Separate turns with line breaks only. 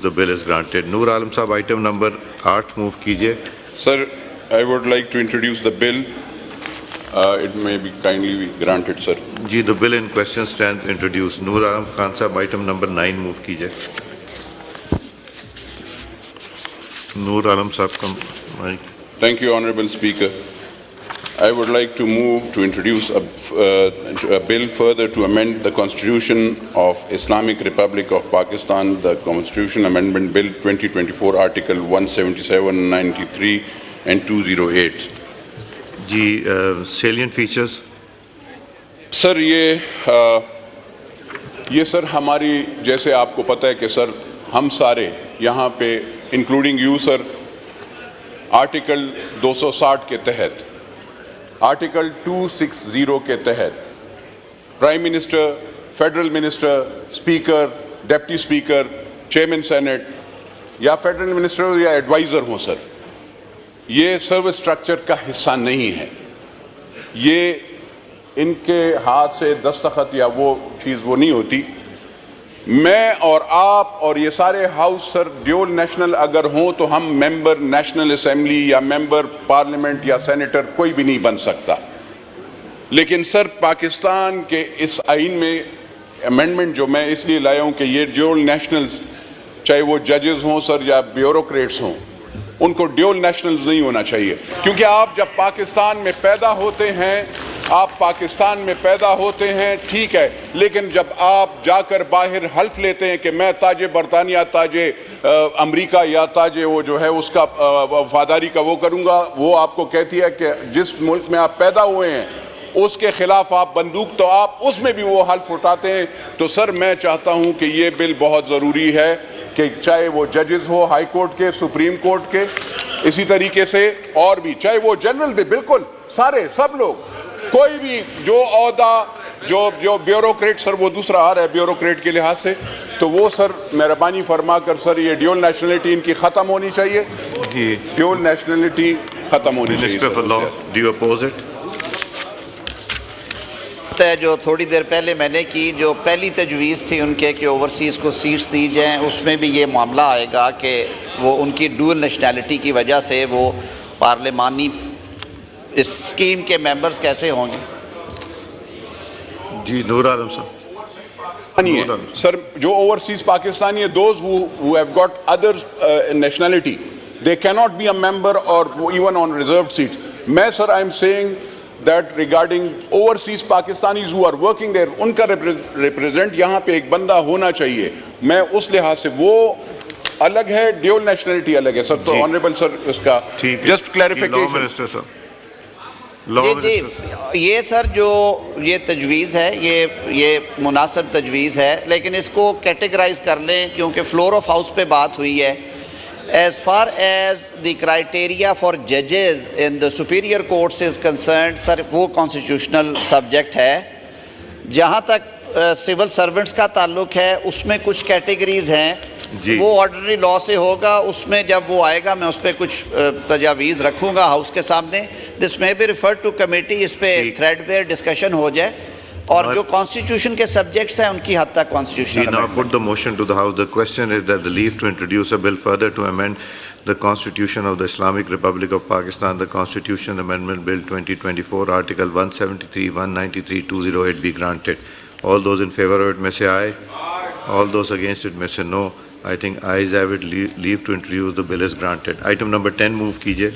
The bill is granted. Noor Alam Sahab, item number 8 move kijiye.
Sir, I would like to introduce the bill. It may be kindly be granted, sir.
Ji, the bill in question stands introduced. Noor Alam Khan Sahab, item number 9 move kijiye. Noor Alam Sahab, come.
Thank you, Honorable Speaker. I would like to move to introduce a bill further to amend the Constitution of Islamic Republic of Pakistan, the Constitution Amendment Bill 2024, Article 177, 93 and 208.
Ji, salient features.
Sir, ये sir हमारी जैसे आपको पता है कि sir हम सारे यहाँ पे इंक्लूडिंग यू सर आर्टिकल 260 के तहत आर्टिकल 260 के तहत prime minister, federal minister, speaker, deputy speaker, chairman senate या फेडरल मिनिस्टर या एडवाइज़र हों सर, ये सर्विस स्ट्रक्चर का हिस्सा नहीं है। ये इनके हाथ से दस्तखत या वो चीज़ वो नहीं होती। मैं और आप और ये सारे हाउस सर ड्यूल नेशनल अगर हों तो हम मेंबर नेशनल असेंबली या मेंबर पार्लियामेंट या सेनेटर कोई भी नहीं बन सकता। लेकिन सर पाकिस्तान के इस आइन में अमेंडमेंट जो मैं इसलिए लाया हूँ कि ये ड्यूल नेशनल्स चाहे वो जजेस हों सर या ब्यूरोक्रेट्स हों, उनको ड्यूल नेशनल्स नहीं होना चाहिए। क्योंकि आप जब पाकिस्तान में पैदा होते हैं, आप पाकिस्तान में पैदा होते हैं ठीक है, लेकिन जब आप जाकर बाहर हल्फ लेते हैं कि मैं ताजे बरतानिया, ताजे अमेरिका या ताजे वो जो है उसका वफादारी का वो करूँगा, वो आपको कहती है कि जिस मुल्क में आप पैदा हुए हैं उसके ख़िलाफ़ आप बंदूक तो आप उसमें भी वो हल्फ उठाते हैं। तो सर मैं चाहता हूँ कि ये बिल बहुत ज़रूरी है कि चाहे वो जजेस हो हाई कोर्ट के, सुप्रीम कोर्ट के, इसी तरीके से और भी चाहे वो जनरल भी, बिल्कुल सारे सब लोग, कोई भी जो ओहदा जो ब्यूरोक्रेट सर वो दूसरा आ रहा है ब्यूरोक्रेट के लिहाज से, तो वो सर मेहरबानी फरमा कर सर ये ड्यूल नेशनलिटी इनकी ख़त्म होनी चाहिए। ड्यूल नेशनलिटी ख़त्म होनी चाहिए।
Minister for Law, do you oppose it?
जो थोड़ी देर पहले मैंने की जो पहली तजवीज़ थी उनके कि ओवरसीज़ को सीट्स दी जाएँ, उसमें भी ये मामला आएगा कि वो उनकी डुअल नेशनैलिटी की वजह से वो पार्लिमानी इस स्कीम के मेंबर्स कैसे होंगे।
जी, नूर आलम साहब।
सर जो ओवरसीज पाकिस्तानी है, those who have got other nationality, they cannot be a member or even on reserved seats. मैं sir I am saying that regarding overseas Pakistanis who are working there, उनका represent यहाँ पे एक बंदा होना चाहिए। मैं उस लिहाज से वो अलग है, ड्यूल नेशनलिटी अलग है सर। तो ऑनरेबल सर इसका जस्ट क्लैरिफिकेशन।
जी, ये सर जो ये तजवीज़ है ये मुनासिब तजवीज़ है, लेकिन इसको कैटेगराइज कर लें क्योंकि फ्लोर ऑफ हाउस पे बात हुई है। As far as the criteria for judges in the superior courts is concerned, sir वो constitutional subject है। जहाँ तक सिविल सर्वेंट्स का ताल्लुक है उसमें कुछ कैटेगरीज हैं, वो ऑर्डिनरी लॉ से होगा, उसमें जब वो आएगा मैं उस पर कुछ तजावीज़ रखूँगा हाउस के सामने। दिस में बी रिफर टू कमेटी, इस पर थ्रेडबेयर डिस्कशन हो जाए और जो कॉन्स्टिट्यूशन के सब्जेक्ट्स हैं उनकी हद तक constitution.
Now put the motion to the House. The question is that the leave to introduce a bill further to amend the Constitution of the Islamic Republic of Pakistan, the Constitution Amendment Bill 2024, Article 173, 193, 208 be granted. All those in favor of it may say aye. All those against it may say no. I think ayes have it. Leave to introduce the bill is granted. Item number 10 move kijiye.